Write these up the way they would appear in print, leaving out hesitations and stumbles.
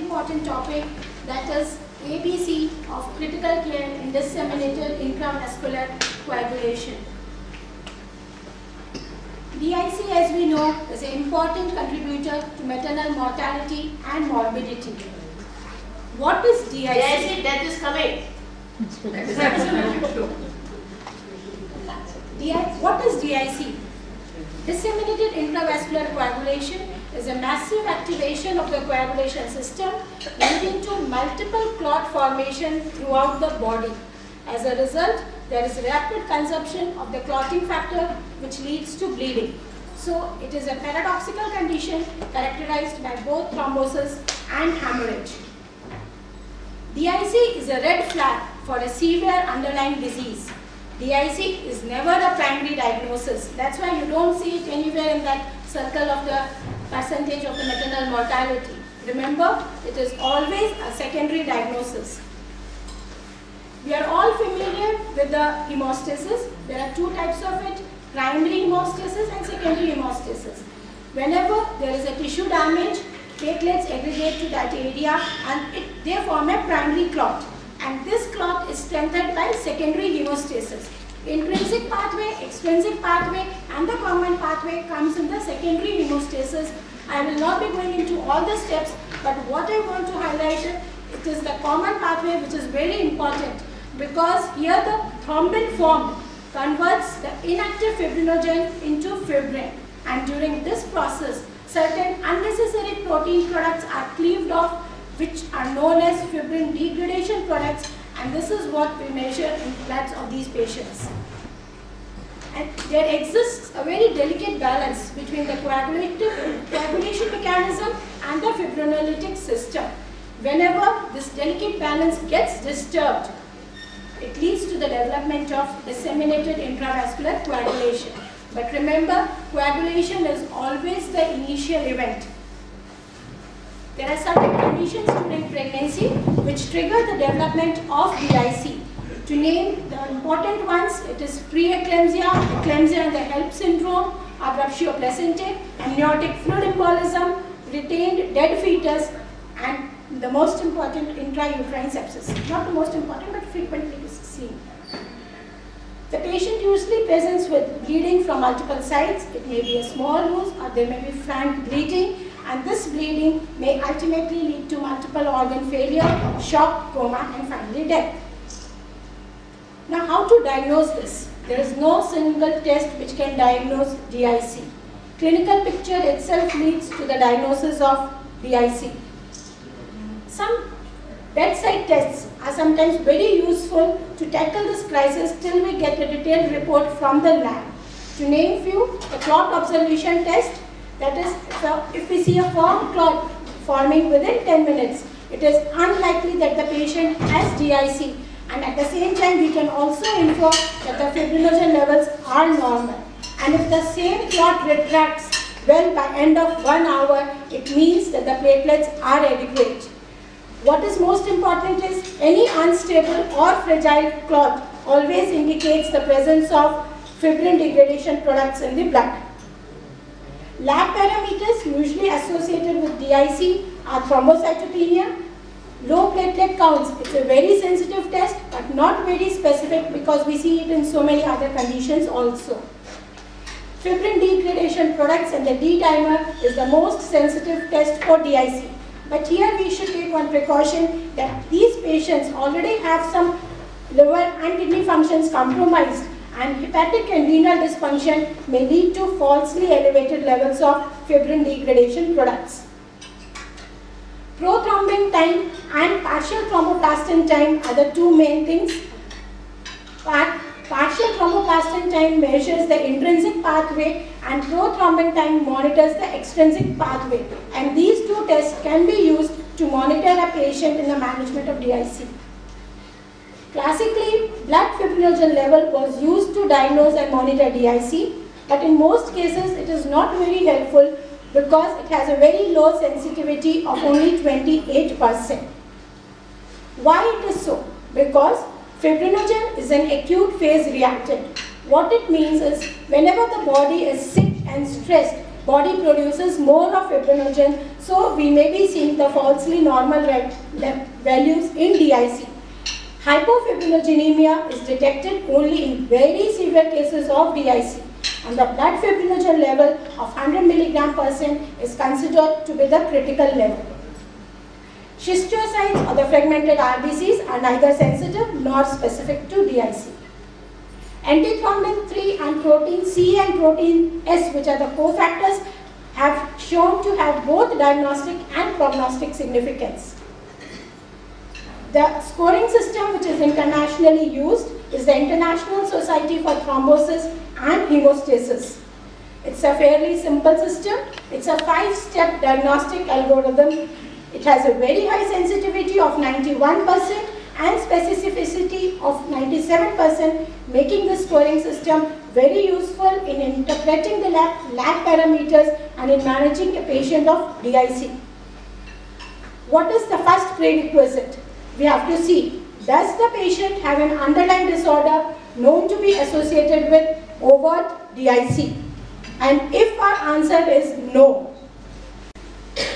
important topic, that is ABC of critical care in disseminated intravascular coagulation. DIC, as we know, is an important contributor to maternal mortality and morbidity. What is DIC? DIC, death is coming. That is absolutely true. What is DIC? Disseminated intravascular coagulation is a massive activation of the coagulation system leading to multiple clot formation throughout the body. As a result, there is rapid consumption of the clotting factor which leads to bleeding. So it is a paradoxical condition characterized by both thrombosis and hemorrhage. DIC is a red flag for a severe underlying disease. DIC is never a primary diagnosis. That's why you don't see it anywhere in that circle of the percentage of the maternal mortality. Remember, it is always a secondary diagnosis. We are all familiar with the hemostasis. There are two types of it, primary hemostasis and secondary hemostasis. Whenever there is a tissue damage, platelets aggregate to that area and they form a primary clot. And this clot is strengthened by secondary hemostasis. Intrinsic pathway, extrinsic pathway and the common pathway comes in the secondary hemostasis. I will not be going into all the steps, but what I want to highlight it is the common pathway, which is very important because here the thrombin formed converts the inactive fibrinogen into fibrin, and during this process certain unnecessary protein products are cleaved off, which are known as fibrin degradation products, and this is what we measure in bloods of these patients. And there exists a very delicate balance between the coagulation mechanism and the fibrinolytic system. Whenever this delicate balance gets disturbed, it leads to the development of disseminated intravascular coagulation. But remember, coagulation is always the initial event. There are certain conditions during pregnancy which trigger the development of DIC. To name the important ones, it is preeclampsia, eclampsia and the HELP syndrome, abruptio placentae, amniotic fluid embolism, retained dead fetus, and the most important, intrauterine sepsis. Not the most important, but frequently seen. The patient usually presents with bleeding from multiple sides. It may be a small wound or there may be frank bleeding, and this bleeding may ultimately lead to multiple organ failure, shock, coma, and finally death. Now, how to diagnose this? There is no single test which can diagnose DIC. Clinical picture itself leads to the diagnosis of DIC. Some bedside tests are sometimes very useful to tackle this crisis till we get a detailed report from the lab. To name few, the clot observation test, that is, if we see a formed clot forming within 10 minutes, it is unlikely that the patient has DIC, and at the same time we can also infer that the fibrinogen levels are normal. And if the same clot retracts well by end of 1 hour, it means that the platelets are adequate. What is most important is any unstable or fragile clot always indicates the presence of fibrin degradation products in the blood. Lab parameters usually associated with DIC are thrombocytopenia, low platelet counts. It's a very sensitive test but not very specific because we see it in so many other conditions also. Fibrin degradation products and the D-dimer is the most sensitive test for DIC. But here we should take one precaution that these patients already have some liver and kidney functions compromised, and hepatic and renal dysfunction may lead to falsely elevated levels of fibrin degradation products. Prothrombin time and partial thromboplastin time are the two main things. Partial thromboplastin time measures the intrinsic pathway and prothrombin time monitors the extrinsic pathway, and these two tests can be used to monitor a patient in the management of DIC. Classically, blood fibrinogen level was used to diagnose and monitor DIC, but in most cases it is not very helpful because it has a very low sensitivity of only 28%. Why it is so? Because fibrinogen is an acute phase reactant. What it means is whenever the body is sick and stressed, body produces more of fibrinogen, so we may be seeing the falsely normal values in DIC. Hypofibrinogenemia is detected only in very severe cases of DIC, and the blood fibrinogen level of 100 mg/cent is considered to be the critical level. Schistocytes or the fragmented RBCs are neither sensitive nor specific to DIC. Antithrombin 3 and protein C and protein S, which are the cofactors, have shown to have both diagnostic and prognostic significance. The scoring system which is internationally used is the International Society for Thrombosis and Hemostasis. It's a fairly simple system. It's a 5-step diagnostic algorithm. It has a very high sensitivity of 91% and specificity of 97%, making the scoring system very useful in interpreting the lab parameters and in managing a patient of DIC. What is the first prerequisite? We have to see, does the patient have an underlying disorder known to be associated with overt DIC? And if our answer is no,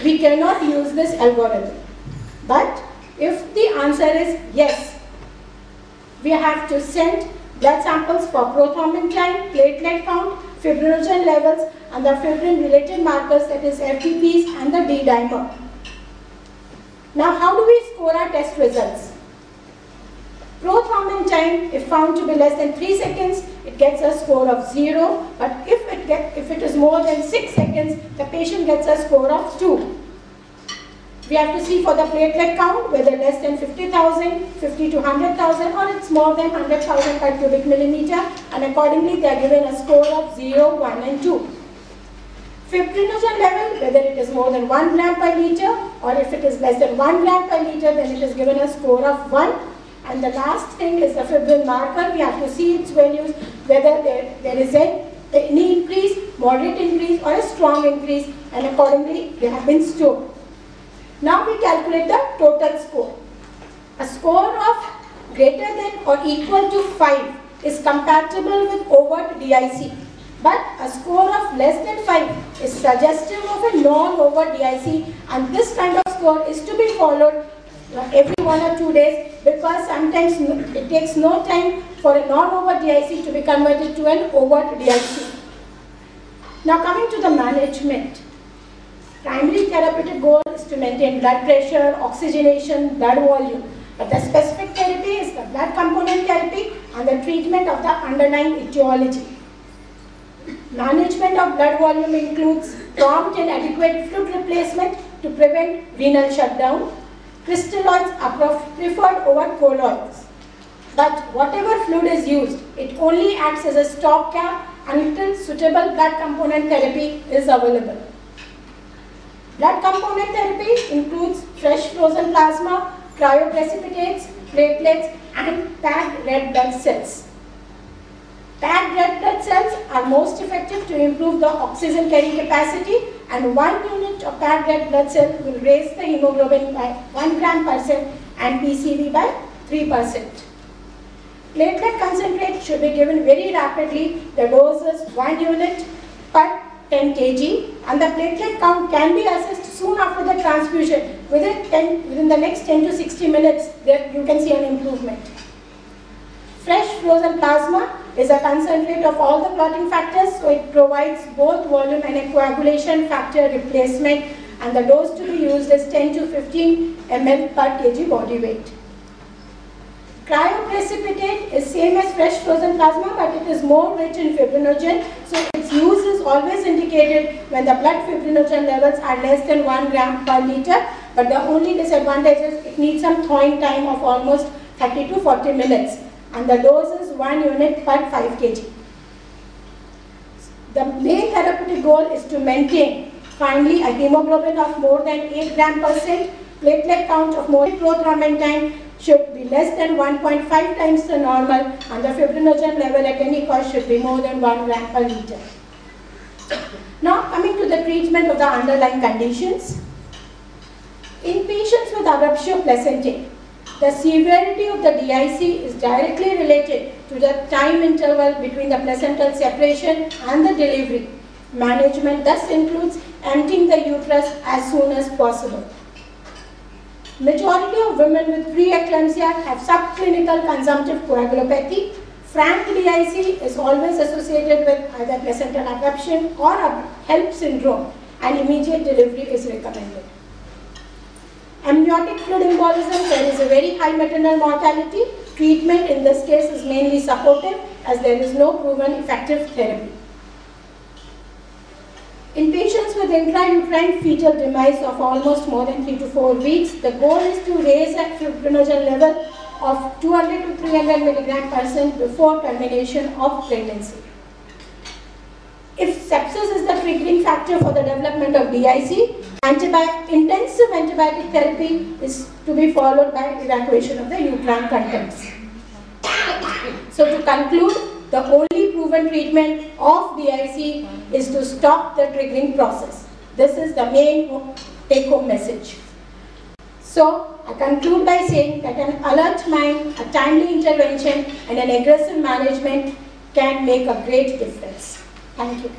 we cannot use this algorithm. But if the answer is yes, we have to send blood samples for prothrombin time, platelet count, fibrinogen levels, and the fibrin-related markers, that is FTPs and the D-dimer. Now, how do we score our test results? Prothrombin time, if found to be less than 3 seconds, it gets a score of 0. But if it is more than 6 seconds, the patient gets a score of 2. We have to see for the platelet count whether less than 50,000, 50 to 100,000, or it's more than 100,000 per cubic millimeter, and accordingly they are given a score of 0, 1 and 2. Fibrinogen level, whether it is more than 1 gram per liter, or if it is less than 1 gram per liter, then it is given a score of 1. And the last thing is the fibrin marker. We have to see its values, whether there is any increase, moderate increase, or a strong increase, and accordingly they have been stored. Now we calculate the total score. A score of greater than or equal to 5 is compatible with overt DIC. But a score of less than 5 is suggestive of a non-overt DIC, and this kind of score is to be followed every 1 or 2 days, because sometimes it takes no time for a non-overt DIC to be converted to an overt DIC. Now coming to the management. Primary therapeutic goal is to maintain blood pressure, oxygenation, blood volume. But the specific therapy is the blood component therapy and the treatment of the underlying etiology. Management of blood volume includes prompt and adequate fluid replacement to prevent renal shutdown. Crystalloids are preferred over colloids. But whatever fluid is used, it only acts as a stopgap until suitable blood component therapy is available. Blood component therapy includes fresh frozen plasma, cryoprecipitates, platelets, and packed red blood cells. Packed red blood cells are most effective to improve the oxygen carrying capacity, and 1 unit of packed red blood cell will raise the hemoglobin by 1 gram% and PCV by 3%. Platelet concentrate should be given very rapidly. The dose is 1 unit per 10 kg, and the platelet count can be assessed soon after the transfusion. Within the next 10 to 60 minutes, you can see an improvement. Fresh frozen plasma is a concentrate of all the clotting factors, so it provides both volume and a coagulation factor replacement, and the dose to be used is 10 to 15 ml per kg body weight. Cryoprecipitate is same as fresh frozen plasma, but it is more rich in fibrinogen, so its use is always indicated when the blood fibrinogen levels are less than 1 gram per liter, but the only disadvantage is it needs some thawing time of almost 30 to 40 minutes, and the dose is 1 unit per 5 kg. The main therapeutic goal is to maintain finally a hemoglobin of more than 8 gram%, platelet count of more prothrombin time should be less than 1.5 times the normal, and the fibrinogen level at any cost should be more than 1 gram per liter. Now coming to the treatment of the underlying conditions. In patients with abruptio placentae, the severity of the DIC is directly related to the time interval between the placental separation and the delivery. management thus includes emptying the uterus as soon as possible. Majority of women with preeclampsia have subclinical consumptive coagulopathy. Frank DIC is always associated with either placental abruption or HELP syndrome, and immediate delivery is recommended. Amniotic fluid embolism, there is a very high maternal mortality. Treatment in this case is mainly supportive as there is no proven effective therapy. In patients with intrauterine fetal demise of almost more than 3 to 4 weeks, the goal is to raise a fibrinogen level of 200 to 300 mg/% before termination of pregnancy. If sepsis is the triggering factor for the development of DIC, intensive antibiotic therapy is to be followed by evacuation of the uterine contents. So to conclude, the only proven treatment of DIC is to stop the triggering process. This is the main take-home message. So I conclude by saying that an alert mind, a timely intervention, and an aggressive management can make a great difference. Thank you.